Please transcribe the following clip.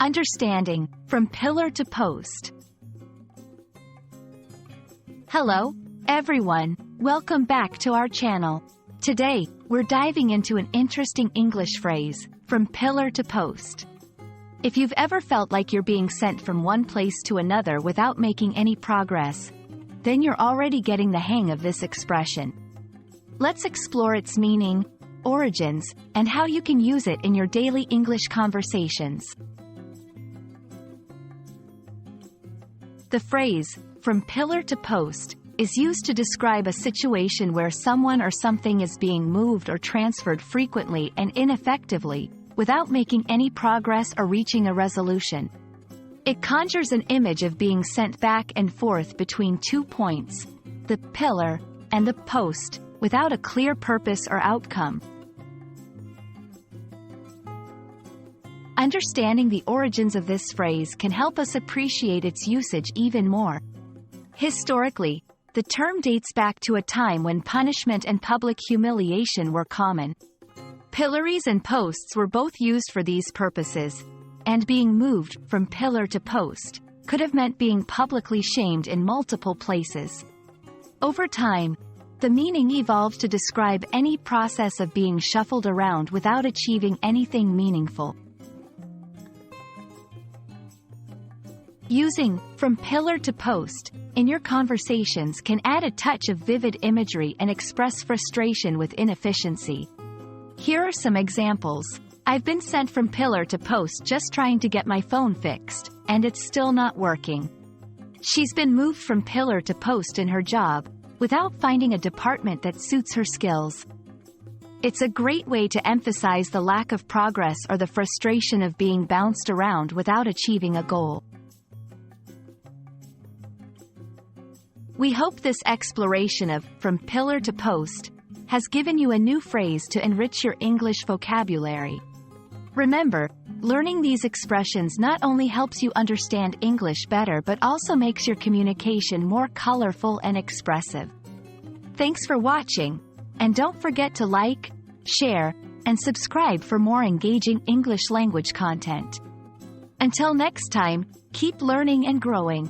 Understanding, from pillar to post. Hello, everyone. Welcome back to our channel. Today, we're diving into an interesting English phrase, from pillar to post. If you've ever felt like you're being sent from one place to another without making any progress, then you're already getting the hang of this expression. Let's explore its meaning, origins, and how you can use it in your daily English conversations. The phrase, from pillar to post, is used to describe a situation where someone or something is being moved or transferred frequently and ineffectively, without making any progress or reaching a resolution. It conjures an image of being sent back and forth between 2 points, the pillar and the post, without a clear purpose or outcome. Understanding the origins of this phrase can help us appreciate its usage even more. Historically, the term dates back to a time when punishment and public humiliation were common. Pillories and posts were both used for these purposes, and being moved from pillar to post could have meant being publicly shamed in multiple places. Over time, the meaning evolved to describe any process of being shuffled around without achieving anything meaningful. Using from pillar to post in your conversations can add a touch of vivid imagery and express frustration with inefficiency. Here are some examples. I've been sent from pillar to post just trying to get my phone fixed, and it's still not working. She's been moved from pillar to post in her job, without finding a department that suits her skills. It's a great way to emphasize the lack of progress or the frustration of being bounced around without achieving a goal. We hope this exploration of from pillar to post has given you a new phrase to enrich your English vocabulary. Remember, learning these expressions not only helps you understand English better but also makes your communication more colorful and expressive. Thanks for watching, and don't forget to like, share, and subscribe for more engaging English language content. Until next time, keep learning and growing.